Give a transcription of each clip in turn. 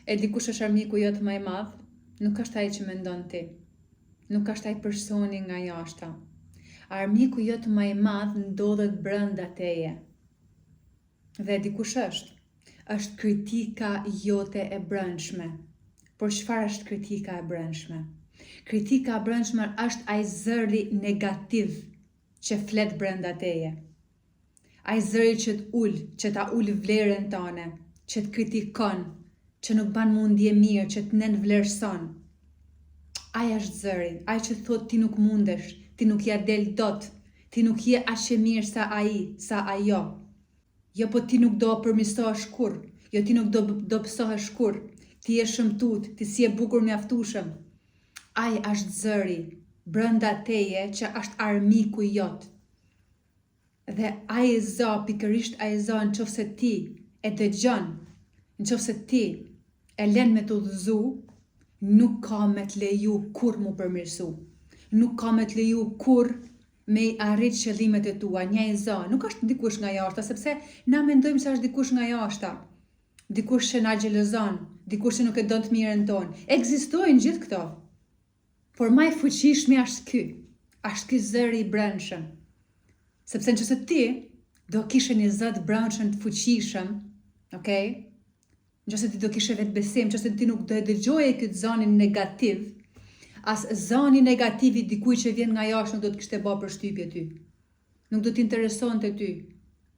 E dikush është armiku jot më i madh, nuk është ai që mendon ti. Nuk është ai personi nga jashta. Armiku jot më i madh ndodhet brenda teje. Dhe dikush është kritika jote e brendshme. Por çfarë është kritika e brendshme? Kritika e brendshme është ai zëri negativ që flet brenda teje. Ai zëri që që ta ul vlerën tënde, që të kritikon, që nuk ban mundje mirë, që të nënvlerëson. Ai është zëri, ai që thot ti nuk mundesh, ti nuk ja del dot, ti nuk je aq e mirë sa ai, sa ajo. Jo, po ti nuk do përmirësohesh kurrë, jo ti nuk do pësohesh kurrë, ti je shëmtut, ti si e bukur mjaftueshëm. Ai është zëri brenda teje që është armiku jot. Dhe ai zë, pikërisht ai zë, nëse ti e dëgjon, nëse ti e lën me të udhëzu, nuk ka me të leju kur mu përmirësu. Nuk ka me të leju kur me i arrit qëllimet e tua. Njëi zë, nuk është dikush nga jashta, sepse na mendojmë se është dikush nga jashta. Dikush që na xhelozon, dikush që nuk e don të mirën tonë. Ekzistojnë gjithë këto. Por më i fuqishmi është ky zëri i brendshëm. Sepse nëse ti do kishe një zë të brendshëm të fuqishëm, okay? Nëse ti do kishe vetbesim, nëse ti nuk do e dëgjoje këtë zënin negativ, as zëni negativ i dikujt që vjen nga jashtë nuk do të kishte bërë përshtypje ty. Nuk do t'interesonte ty.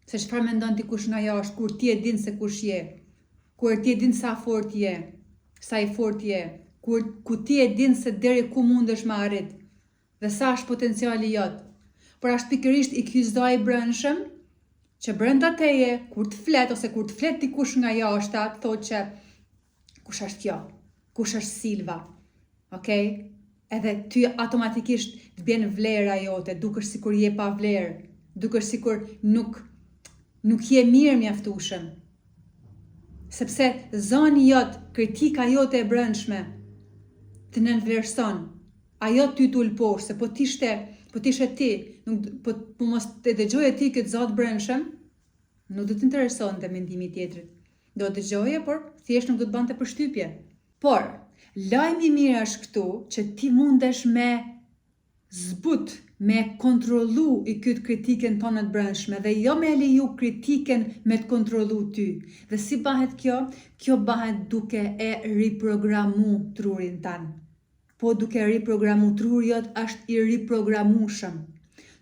Se çfarë mendon dikush nga jashtë kur ti e din se kush je, kur ti e din sa fort je, sa i fort je, ku ti e din se deri ku mundesh me arrit dhe sa është potenciali jot. Por është pikërisht i ky zë i brendshëm që brenda teje kur të flet ose kur të flet dikush nga jashta, të thotë që kush është kjo? Kush është Silva? Okay? Edhe ty automatikisht të bjen vlera jote, dukesh sikur je pa vlerë, dukesh sikur nuk je mirë mjaftueshëm. Sepse zëni jot, kritika jote e brendshme të nënvlerëson. Ajo ty t'ul poshtë, se po t'ishe ti, po mos të dëgjoje ti këtë zot brendshëm, nuk do t'interesonte mendimi tjetrit. Do të dëgjoje, por thjesht nuk do të bante përshtypje. Por lajmi i mirë është këtu që ti mundesh me zbut, me kontrollu i këtë kritiken tonë të brendshme dhe jo me leju kritiken me të kontrollu ty. Dhe si bëhet kjo? Kjo bëhet duke e riprogramu trurin tanë. Po duke riprogramu, truri jot është i riprogramueshëm.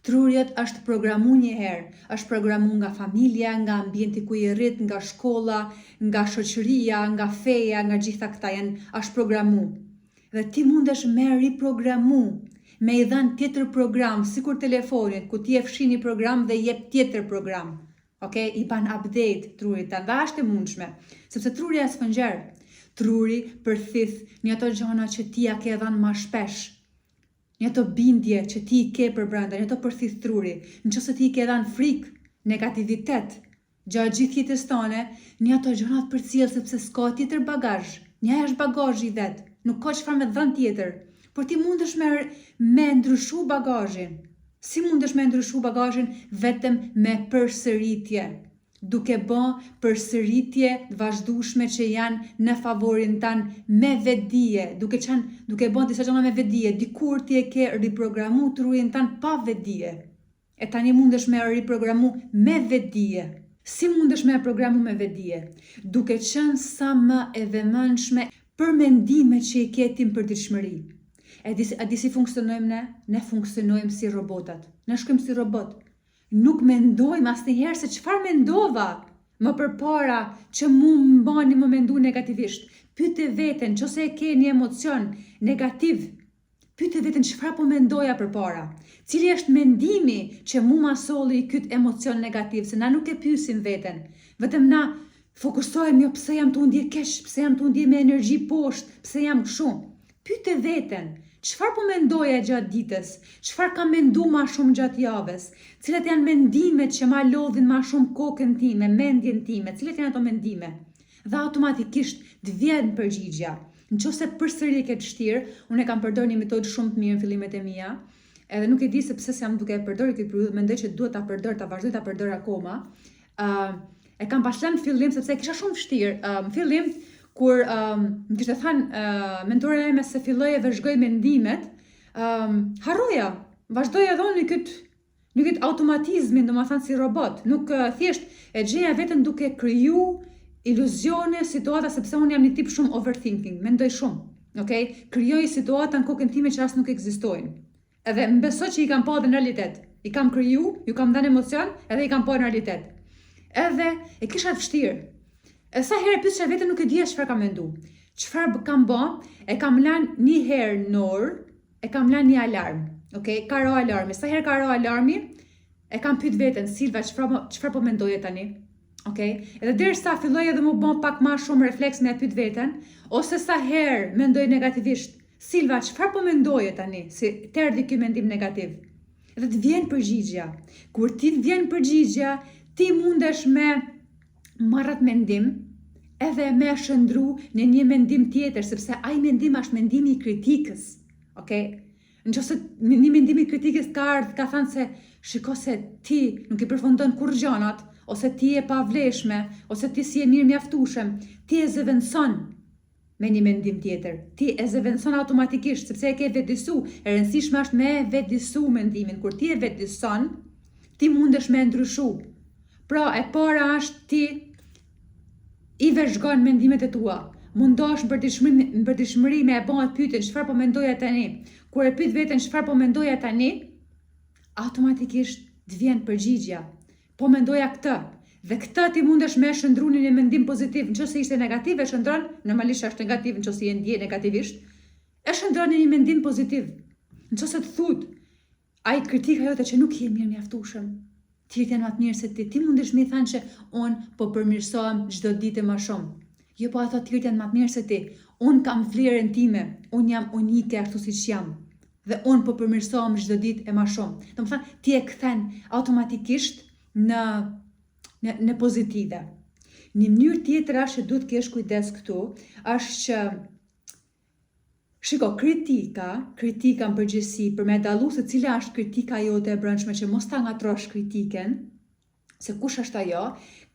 Truri jot është programu një herë, është programu nga familja, nga ambienti ku je rrit, nga shkolla, nga shoqëria, nga feja, nga gjitha këta është programu. Dhe ti mundesh me riprogramu, me i dhënë tjetër program, sikur telefonit, ku ti e fshin një program dhe jep tjetër program. Okay? I ban update trurit tanë, dhe është e mundshme, sepse truri është sfëngjer. Truri përthith një ato gjëra që ti ja ke dhënë më shpesh. Një ato bindje që ti i ke për brenda, një ato përthith truri. Nëse ti i ke dhënë frikë, negativitet, gjatë gjithë jetës tone, një ato gjëra të përcjell sepse s'ka tjetër bagazh. Një është bagazhi i vet, nuk ka çfarë me dhënë tjetër. Por ti mundesh me ndryshu bagazhin. Si mundesh me ndryshu bagazhin? Vetëm me përsëritje. Duke bë përsëritje vazhdueshme që janë në favorin tanë me vetdije, duke bë disa gjëra me vetdije, dikur ti e ke riprogramu trurin tanë pa vetdije. E tani mundesh me riprogramu me vetdije. Si mundesh me programu me vetdije? Duke qenë sa më e vëmendshme për mendimet që i ke ti në përditshmëri. A di si funksionojmë ne? Ne funksionojmë si robotat. Ne shkojmë si robot. Nuk mendojmë asnjëherë se çfarë mendova më përpara që mu më bani më mendu negativisht. Pyete veten, nëse e ke një emocion negativ, pyete veten çfarë po mendoja përpara. Cili është mendimi që mu ma solli këtë emocion negativ, se na nuk e pyesim veten. Vetëm na fokusohemi jo pse jam të ndje keq, pse jam të ndje me energji poshtë, pse jam kështu. Pyete veten. Çfarë po mendoja gjatë ditës? Çfarë kam mendu ma shumë gjatë javës? Cilat janë mendimet që ma lodhin ma shumë kokën time, mendjen time? Cilat janë ato mendime? Dhe automatikisht të vjen përgjigja. Nëse përsëri ke të vështirë, unë e kam përdorur një metodë shumë të mirë në fillimet e mia, edhe nuk e di se pse jam duke e përdorur këtë periudhë, mendoj që duhet ta vazhdoj ta përdor akoma. E kam pas lënë në fillim sepse kisha shumë vështirë. Në fillim kur më kishte thënë mentora ime se filloj e vëzhgoj mendimet, harroja, vazhdoja edhe unë në këtë automatizmin, domethënë si robot, nuk thjesht e gjeja veten duke kriju iluzione, situata, sepse unë jam një tip shumë overthinking, mendoj shumë, okay? Krijoj situata në kokën time që as nuk ekzistojnë. Edhe më besoj që i kam pa edhe në realitet. I kam kriju, ju kam dhënë emocion, edhe i kam pa në realitet. Edhe e kisha të vështirë. E sa herë pyesja veten nuk e dija çfarë kam mendu. Çfarë kam bë? E kam lënë një herë në orë, e kam lënë një alarm. Okay? Ka ro alarmi. Sa herë ka ro alarmi, e kam pyet veten, Silva, çfarë po mendoje tani? Okay? Edhe derisa filloj edhe më bën pak më shumë refleks me pyet veten, ose sa herë mendoj negativisht, Silva, çfarë po mendoje tani? Si të erdhi ky mendim negativ. Edhe të vjen përgjigja. Kur ti të vjen përgjigja, ti mundesh me marrat mendim, edhe me shëndru në një mendim tjetër, sepse ai mendim është mendimi i kritikës. Okay? Nëse një mendim i kritikës ka thënë se shiko se ti nuk i përfundon kur gjanat, ose ti e pavleshme, ose ti si e mirë mjaftueshëm, ti e zëvendëson me një mendim tjetër. Ti e zëvendëson automatikisht, sepse e ke vetëdisu. E rëndësishme është me vetëdisu mendimin. Kur ti e vetëdison, ti mundesh me ndryshu. Pra, e para është ti i vëzhgon mendimet e tua. Mundosh në përditshmëri me e bën pyetjen çfarë po mendoja tani. Kur e pyet veten çfarë po mendoja tani, automatikisht të vjen përgjigja. Po mendoja këtë. Dhe këtë ti mundesh me shëndru në një mendim pozitiv. Nëse ishte negativ, e shëndron, normalisht është negativ, nëse je ndje negativisht, e shëndron në një mendim pozitiv. Nëse të thut, ai kritika jote që nuk je mirë mjaftueshëm, ti je më të mirë se ti mundesh me thënë që un po përmirësohem çdo ditë më shumë. Jo, po ato të janë më të mirë se ti. Un kam vlerën time, un jam unike ashtu siç jam. Dhe un po përmirësohem çdo ditë e më shumë. Domethënë, ti e kthen automatikisht në pozitive. Një mënyrë tjetër që duhet të kesh kujdes këtu, është që shiko, kritika në përgjithësi, për me dallu se cila është kritika jote e brendshme, që mos ta ngatrosh kritiken, se kush është ajo,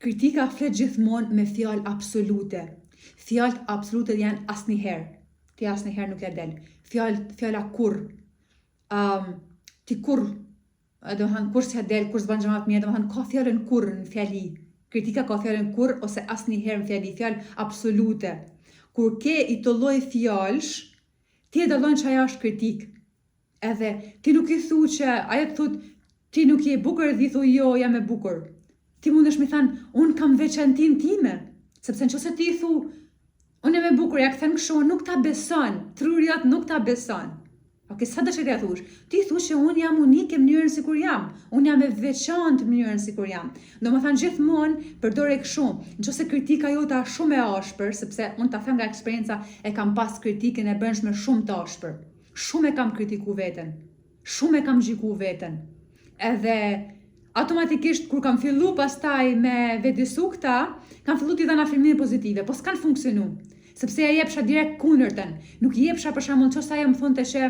kritika flet gjithmonë me fjalë absolute. Fjalët absolute janë asnjëherë. Ti asnjëherë nuk ja del. Fjala kurr. Ti kurr, domethënë kur s'ja del, kur s'bën gjëra të mira, domethënë ka fjalën kurr në fjali. Kritika ka fjalën kurr ose asnjëherë në fjali, fjalë absolute. Kur ke i të lloj fjalësh, ti e dallon që ajo është kritik. Edhe ti nuk i thu që ajo të thot ti nuk je e bukur dhe i thu jo, jam e bukur. Ti mundesh me thënë, unë kam veçantinë time, sepse nëse ti i thu, unë jam e bukur, ja kthen kështu, nuk ta beson, truri jot nuk ta beson. Okej, sa dëshirë ja thush? Ti thush që unë jam unike në mënyrën sikur jam, unë jam e veçantë në mënyrën sikur jam. Domethënë gjithmonë përdore kështu. Nëse kritika jote është shumë e ashpër, sepse unë ta them nga eksperjenca, e kam pas kritikën e brendshme shumë të ashpër. Shumë e kam kritiku veten. Shumë e kam gjiku veten. Edhe automatikisht kur kam fillu pastaj me vetëdisu këta, kam fillu t'i dhënë afirmime pozitive, po s'kan funksionu. Sepse ja jepsha direkt kundërtën. Nuk jepsha për shembull nëse ajo më thonte që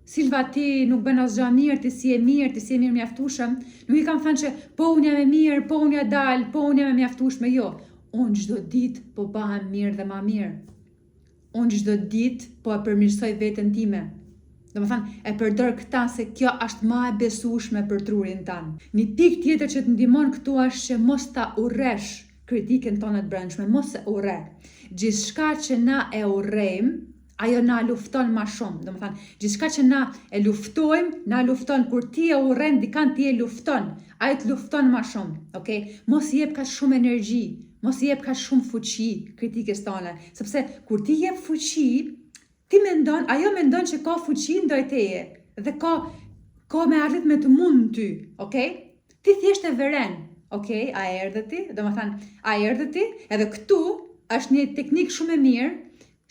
Silva, ti nuk bën asgjë mirë, ti si e mirë mjaftueshëm. Nuk i kam thënë që po unë jam e mirë, po unë ja dal, po unë jam e mjaftueshme, jo. Unë çdo ditë po bëhem mirë dhe më mirë. Unë çdo ditë po e përmirësoj veten time. Domethënë, e përdor këta se kjo është më e besueshme për trurin tan. Një pikë tjetër që të ndihmon këtu është që mos ta urresh kritikën tonë të brendshme, mos e urre. Gjithçka që na e urrejmë, ajo na lufton më shumë. Domethënë, gjithçka që na e luftojmë, na lufton. Kur ti e urren dikant, ti e lufton. Ai të lufton më shumë, okay? Mos i jep kaq shumë energji, mos i jep kaq shumë fuqi kritikës tone, sepse kur ti jep fuqi, ti mendon, ajo mendon që ka fuqi ndaj teje dhe ka me arrit me të mund ty, okay? Ti thjesht e vëren, okay? A erdhe ti? Domethënë, a erdhe ti? Edhe këtu është një teknik shumë e mirë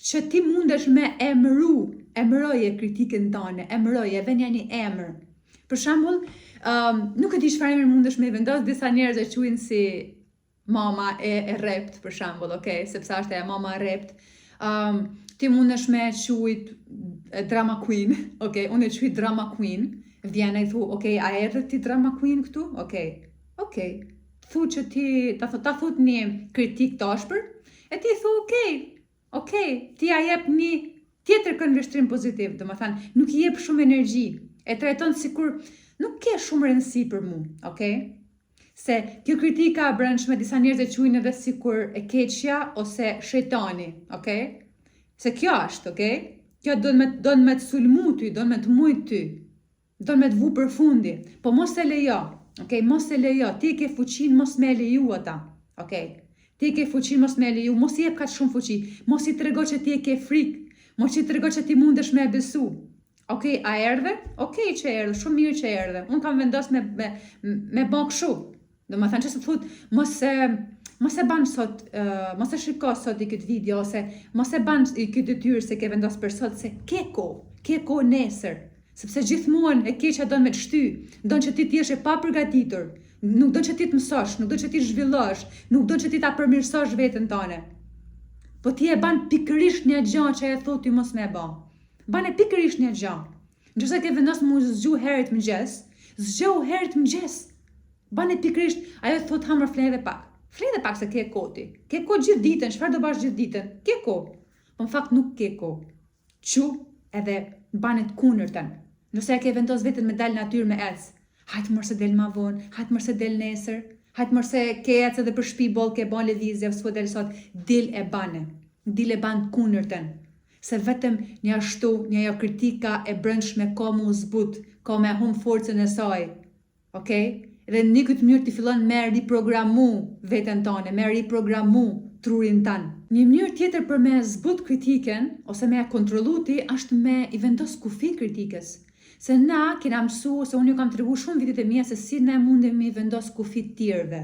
që ti mundesh me emëroje kritikën tënde, emëroje, vënia një emër. Për shembull, nuk e di çfarë emër mundesh me vendos, disa njerëz e quajnë si mama e rrept, për shembull, okay, sepse është e mama e rrept. Ti mundesh me quajt drama queen, okay, unë e quaj drama queen, vjen ai thu, okay, a erdhe ti drama queen këtu? Okay. Thu që ti ta thot një kritik të ashpër, e ti thu, okay, ti ja jep një tjetër këndvështrim pozitiv, do më thanë, nuk i jep shumë energji, e trajton sikur nuk ke shumë rëndësi për mu, Se kjo kritika e brendshme disa njerëz e quajnë edhe sikur e keqja ose shejtani, Se kjo është, Kjo do me të sulmu ty, do me të mujt ty, do me të vu për fundi, po mos e lejo, mos e lejo, ti ke fuqin, mos me leju ata, Ti ke fuqin, mos me leju, mos i jep kaq shumë fuqi, mos i trego që ti e ke frikë, mos i trego që ti mundesh me e besu. A erdhe? Që erdhe, shumë mirë që erdhe. Unë kam vendos me bën kështu. Do më thënë që se të thut, mos e ban sot, mos e shiko sot i këtë video, ose mos e ban i këtë detyrë se ke vendos për sot, se ke ko nesër. Sepse gjithmonë e keqja don me të shty, don që ti t'jesh e pa përgatitur, nuk don që ti të mësosh, nuk don që ti zhvillosh, nuk don që ti ta përmirësosh veten tënde. Po ti e ban pikërisht një gjë që e thotë ti mos më e bë. Ban e pikërisht një gjë. Nëse ke vendosur mu zgju herët mëngjes, zgjo herët mëngjes. Ban e pikërisht, ajo thotë hamër flej dhe pak. Flej dhe pak se ke koti. Ke kohë gjithë ditën, çfarë do bash gjithë ditën? Ke kohë. Po në fakt nuk ke kohë. Çu edhe banet kundërtën. Nëse e ke vendos veten me dal natyrë me ec. Hajtë mërë se del ma vonë, hajtë mërë se del nesër, hajtë mërë se ke ec edhe për shtëpi boll, ke ban lëvizje, s'po del sot, dil e bane. Dil e ban kundërtën. Se vetëm një ashtu, një ajo kritika e brendshme ka mu zbut, ka me hum forcën e saj. Dhe në këtë mënyrë ti fillon me riprogramu veten tënde, me riprogramu trurin tanë. Një mënyrë tjetër për me zbut kritiken, ose me kontrollu ti, është me i vendos kufi kritikës. Se na kena mësu, se unë ju kam tregu shumë vitet e mia se si ne mundem me i vendos kufi të tjerëve.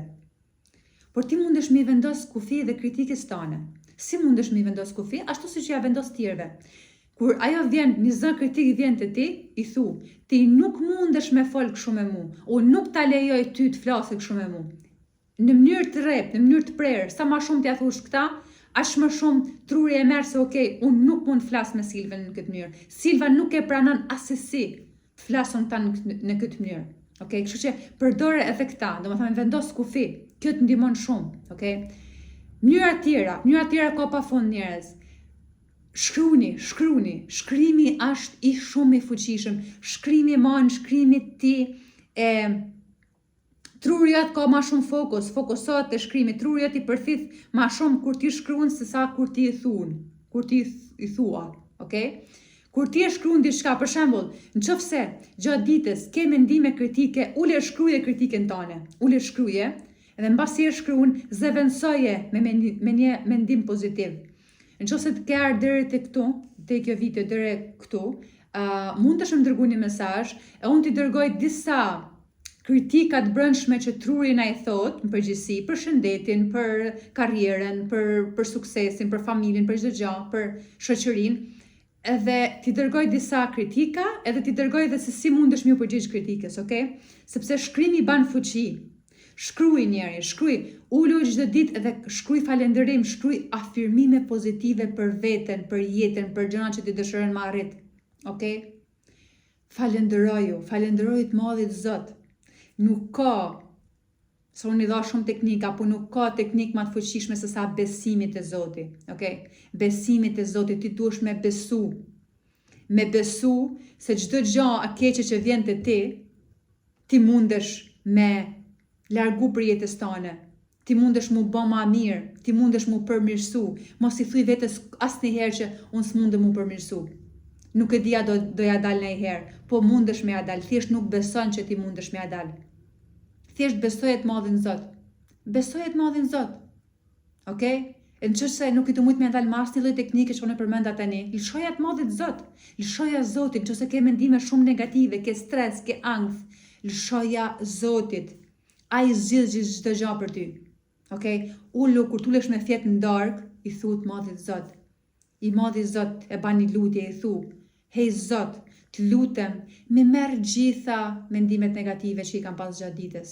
Por ti mundesh me i vendos kufi dhe kritikës tënde. Si mundesh me i vendos kufi? Ashtu si që ja vendos tjerëve. Kur ajo vjen, një zë kritik vjen të ti, i thu, ti nuk mundesh me fol kështu me mu, unë nuk ta lejoj ty të flasë kështu me mu. Në mënyrë të rrep, në mënyrë të prerë, sa ma shumë t'ja thush këta, aq më shumë truri e merr se unë nuk mund të flas me Silven në këtë mënyrë. Silva nuk e pranon asesi të flasun ta në këtë mënyrë. Kështu që përdore edhe këta, domethënë vendos kufi, kjo të ndihmon shumë, Mënyra tjera ka pafund njerëz. Shkruni, shkrimi është i shumë i fuqishëm, shkrimi ti truriat ka ma shumë fokusohet të shkrimi, truriat i përthith ma shumë kur ti shkruan se sa kur ti i thua, Kur ti e shkruan diçka, për shembull, nëse gjatë ditës ke mendime kritike, ule shkruaje kritiken tënde, edhe mbasi e shkruan, zëvendësoje me një mendim pozitiv. Nëse të ke ardhur deri te këtu, te kjo video deri këtu, mund të më dërgoni një mesazh e unë t'i dërgoj disa kritika të brendshme që truri na i thot në përgjithësi për shëndetin, për karrierën, për suksesin, për familjen, për çdo gjë, për shoqërinë. Edhe t'i dërgoj disa kritika, edhe t'i dërgoj edhe se si mundesh me u përgjigj kritikës, Sepse shkrimi ban fuqi. Shkruaj njeri, ulu çdo ditë edhe shkruaj falënderim, shkruaj afirmime pozitive për veten, për jetën, për gjërat që ti dëshiron me arrit. Falenderoju të madhit Zot. Nuk ka, se unë i dha shumë teknika, po nuk ka teknik më të fuqishme se sa besimit e Zotit, Besimit e Zotit, ti duhesh me besu. Me besu se çdo gjë e keqe që vjen te ti mundesh me largu për jetës tënde. Ti mundesh mu bë më mirë, ti mundesh mu përmirësu. Mos i thuj vetes asnjëherë që unë s'mundem mu përmirësu. Nuk e dia do ja dal ndonjëherë, po mundesh me ja dal, thjesht nuk beson që ti mundesh me ja dal. Thjesht besoje të madhin Zot. Besoje të madhin Zot. E nëse nuk i të mujt me dal mas një lloj teknike që unë përmenda tani, lëshoja të madhit Zot. Lëshoja Zotit, nëse ke mendime shumë negative, ke stres, ke ankth, lëshoja Zotit. Ai zgjidh çdo gjë për ty. Ulu kur tulesh me fjet në darkë, i thu të madhit Zot. I madhi Zot e bani lutje, i thu, hej Zot, të lutem, mi merr gjitha mendimet negative që i kam pas gjatë ditës.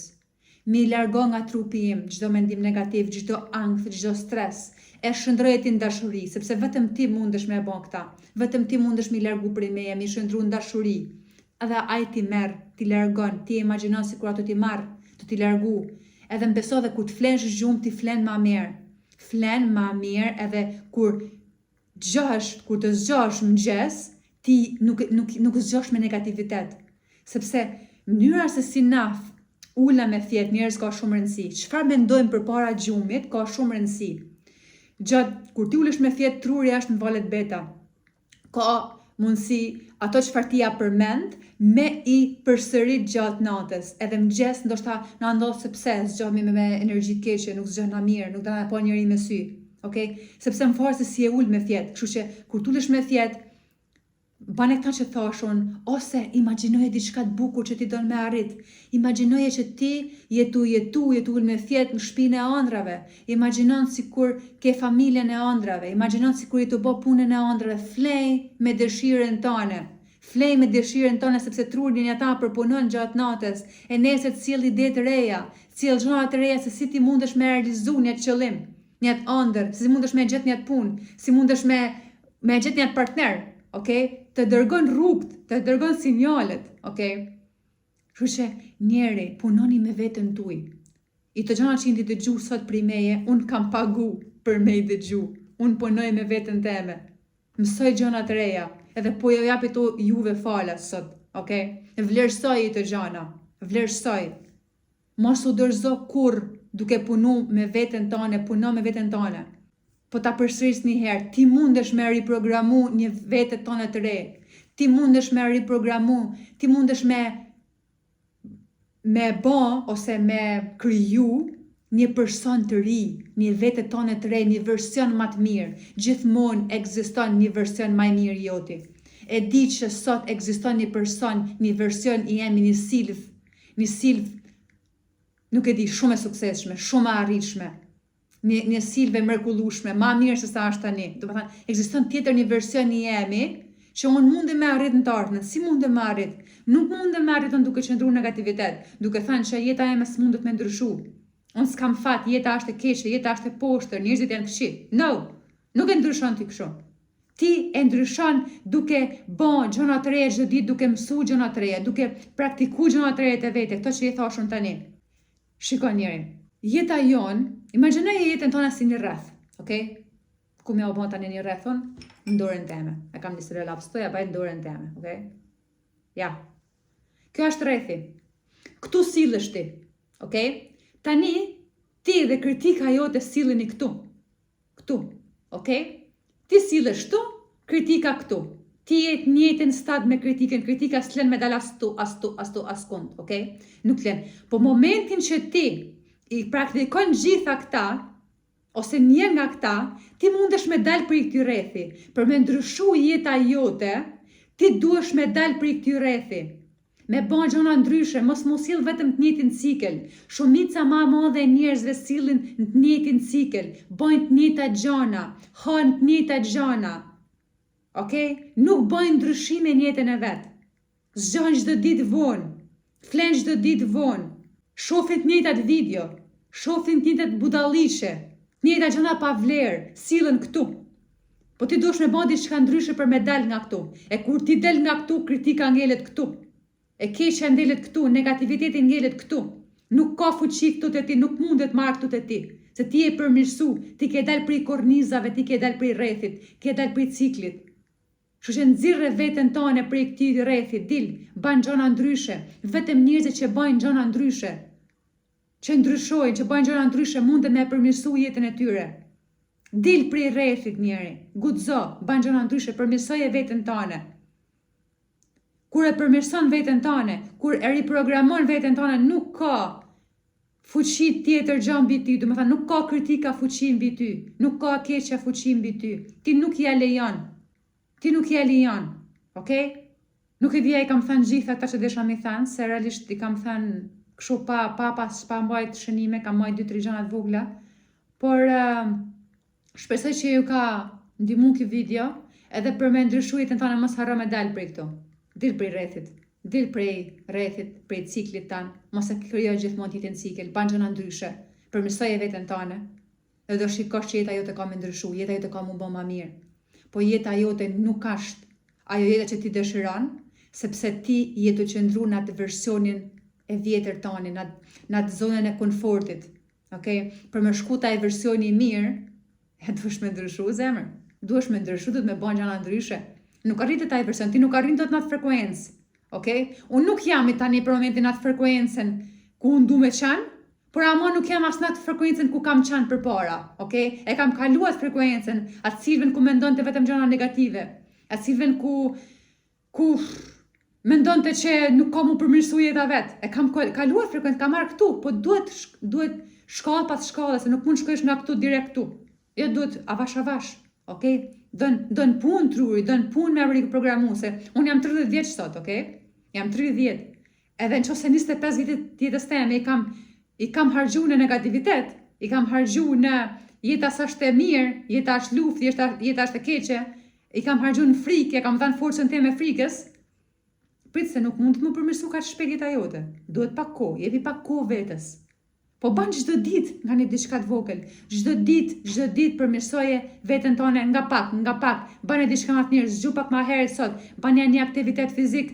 Mi largo nga trupi im çdo mendim negativ, çdo ankth, çdo stres. E shndroje ti në dashuri, sepse vetëm ti mundesh me bën këta. Vetëm ti mundesh mi largu prej meje, mi shndru në dashuri. Edhe ai ti merr, ti largon, ti imagjino sikur ato ti marr, të ti largu. Edhe më beso dhe kur të flesh gjumë, ti flen ma mirë. Flen ma mirë edhe kur Gjash, kur të zgjash mëngjes, ti nuk zgjash me negativitet. Sepse mënyra se si na ula me fjet njerëz ka shumë rëndësi. Çfarë mendojmë përpara gjumit ka shumë rëndësi. Kur ti ulesh me fjet, truri është në valet beta. Ka mundësi ato çfarë ti ja përmend me i përsërit gjatë natës. Edhe mëngjes ndoshta na ndodh sepse zgjohemi me energji të keqe, nuk zgjohna mirë, nuk do na pa njëri me sy. Okay? Sepse më farë se si e ul me fjet. Kështu që kur t'ulesh me fjet, bane këta që thashun, ose imagjinoje diçka të bukur që ti don me arrit. Imagjinoje që ti jetu ul me fjet në shtëpinë e ëndrave. Imagjinon sikur ke familjen e ëndrave. Imagjinon sikur i të bë punën e ëndrave. Flej me dëshirën tënde. Flej me dëshirën tënde sepse trurin ata përpunon gjatë natës. E nesër sjell ide të reja, sjell gjëra të reja se si ti mundesh me realizu një qëllim, një ëndër, si mundesh me gjetë një punë, si mundesh me gjetë një partner. Okay? Të dërgon rrugët, të dërgon sinjalet, okay? Kështu që njeri, punoni me veten tuaj. I të gjëra që i dëgju sot prej meje, unë kam pagu për me i dëgju. Unë punoj me veten teme. Mësoj gjëra të reja, edhe po jo japi to juve falas sot, okay? Vlerësoj i të gjëra, vlerësoj. Mos u dorëzo kurr duke punu me veten tënde, puno me veten tënde. Po ta përsëris një herë, ti mundesh me riprogramu një vete tënde të re. Ti mundesh me riprogramu, ti mundesh me bë ose me kriju një person të ri, një vete tënde të re, një version më të mirë. Gjithmonë ekziston një version më i mirë joti. E di që sot ekziston një person, një version i jemi një silf, nuk e di, shumë e suksesshme, shumë e arritshme. Një silve mrekullueshme, ma mirë se sa është tani. Do të thënë, ekziston tjetër një version i jemi që unë mundem me arrit në të ardhmen. Si mundem me arrit? Nuk mundem me arrit duke qëndruar në negativitet, duke thënë që jeta ime s'mundet me ndryshu. Unë s'kam fat, jeta është e keqe, jeta është e poshtër, njerëzit janë këqij. No, nuk e ndryshon ti kështu. Ti e ndryshon duke bën gjëra të reja çdo ditë, duke mësuar gjëra të reja, duke praktikuar gjëra të reja të vete, këto që i thashun tani. Shikon njëri. Jeta jon, imagjinoje jetën tona si një rreth, okay? Ku më u bën tani një rrethun në dorën teme. E kam nisë relaps toja baj në dorën teme, okay? Ja. Kjo është rrethi. Ktu sillesh ti, okay? Tani ti dhe kritika jote silleni këtu. Këtu, okay? Ti sillesh këtu, kritika këtu. Ti jetë njëjtën stad me kritikën, kritika s'len me dal askund, okay? Nuk len. Po momentin që ti i praktikon gjitha këta, ose një nga këta, ti mundesh me dal për i këty rrethi. Për me ndryshu jeta jote, ti duhesh me dal për i këty rrethi. Me bën gjëra ndryshe, mos sill vetëm të njëjtin cikël. Shumica më e madhe e njerëzve sillin në të njëjtin cikël, bëjnë të njëjta gjëra, hanë të njëjta gjëra. Okay? Nuk bëjnë ndryshime në jetën e vet. Zgjohen çdo ditë vonë, flen çdo ditë vonë. Shohin të njëjtat video, shohin të njëjtat budalliqe, të njëjta gjëra pa vlerë, sillen këtu. Po ti duhesh me bën diçka ndryshe për me dal nga këtu. E kur ti del nga këtu, kritika ngelet këtu. E keqja ngelet këtu, negativiteti ngelet këtu. Nuk ka fuqi këtu te ti, nuk mundet marr këtu te ti. Se ti je përmirësu, ti ke dal prej kornizave, ti ke dal prej rrethit, ke dal prej ciklit. Kështu që nxirre veten tënde prej këtij rrethi, dil, bën gjëra ndryshe. Vetëm njerëzit që bëjnë gjëra ndryshe, që ndryshojnë, që bëjnë gjëra ndryshe, munden me përmirësu jetën e tyre. Dil prej rrethit njëri, guxo, bën gjëra ndryshe, përmirësoje veten tënde. Kur e përmirëson veten tënde, kur e riprogramon veten tënde, nuk ka fuqi tjetër gjë mbi ty, do të thënë nuk ka kritika fuqi mbi ty, nuk ka keqja fuqi mbi ty. Ti nuk ja lejon. Ti nuk ja lejon, okay? Nuk e di ai kam thënë gjithë ata që desha mi thënë, se realisht i kam thënë kështu pa mbajt shënime, kam mbajt 2-3 gjëra të vogla, por shpresoj që ju ka ndihmuar ky video, edhe për me ndryshu jetën tënde mos harro me dal prej këtu. Dil prej rrethit, dil prej rrethit, prej ciklit tan, mos e krijo gjithmonë jetën cikël, bën gjëra ndryshe, përmirësoje veten tënde. Edhe do shikosh që jeta jote ka me ndryshu, jeta jote ka më bë më mirë. Po jeta jote nuk është ajo jeta që ti dëshiron, sepse ti je të qëndruar në atë versionin e vjetër tani, në atë zonën e komfortit. Okay? Për me shku taj versioni i mirë, duhesh me ndryshu zemër. duhesh me ndryshu, duhet me bën gjëra ndryshe. Nuk arritet ai version, ti nuk arrin dot në atë frekuencë. Okej? Unë nuk jam tani për momentin atë frekuencën ku unë du me qenë, por ama nuk jam as në atë frekuencën ku kam qenë përpara. Okej? E kam kaluar atë frekuencën, atë cilën ku mendonte vetëm gjëra negative, atë cilën ku mendonte që nuk ka mu përmirësu jeta vet. E kam kaluar frekuencën, kam marrë këtu, po duhet shkallë pas shkallë, se nuk mund shkosh nga këtu direkt këtu. Jo, duhet avash. Okej? Dën punë truri, dën punë me arritje programuese. Unë jam 30 vjeç sot, okej? Jam 30. Edhe nëse 25 vite të jetës time i kam harxhuar në negativitet, i kam harxhuar në jeta sa është e mirë, jeta është luftë, jeta është e keqe, i kam harxhuar në frikë, kam dhënë forcën time frikës. Prit se nuk mund të më përmirësu kaq shpejt jeta jote. Duhet pak kohë, jepi pak kohë vetes. Po ban çdo ditë nga një diçka të vogël. Çdo ditë përmirësoje veten tonë nga pak. Bane diçka më të mirë, zgju pak më herët sot. Bane një aktivitet fizik.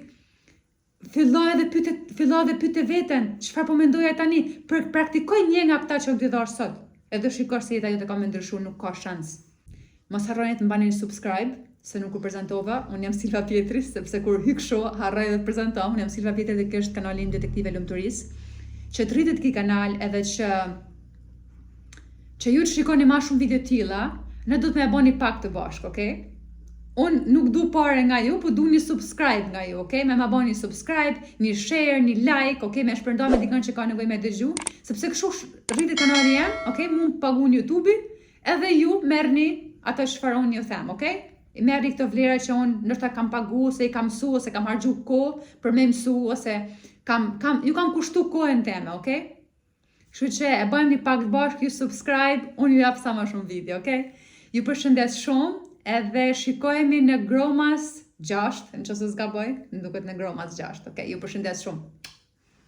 Filloj dhe pyete veten, çfarë po mendoja tani? Praktikoj një nga këta që ti dhash sot. Edhe shikosh se jeta jote ka më ndryshuar, nuk ka shans. Mos harroni të mbani subscribe, se nuk u prezantova. Unë jam Silva Pietri, sepse kur hyj kështu harroj të prezantoj. Unë jam Silva Pietri dhe kjo është kanali im Detektive Lumturisë. Që të rritet ky kanal edhe që ju të shikoni ma shumë video tilla, ne do të me bëni pak të bashkë, okej? Unë nuk du pare nga ju, po du një subscribe nga ju, okej? Me ma bëni një subscribe, një share, një like, okej? Me shpërnda me dikën që ka nevojë me dëgju, sepse kështu rritet kanali jam, okej? Mund pagun YouTube-i, edhe ju merrni atë çfarë unë ju them, okej? I merrni këto vlera që unë ndoshta kam pagu, ose i kam mësu, ose kam harxhu kohë për me mësu, ose ju kam kushtu kohën teme, okej? Kështu që e bëjmë një pak të bashkë, ju subscribe, unë ju jap sa më shumë video, okej? Ju përshëndes shumë, edhe shikohemi në Gromas 6, nëse s'gaboj, më duket në Gromas 6, okej? Ju përshëndes shumë.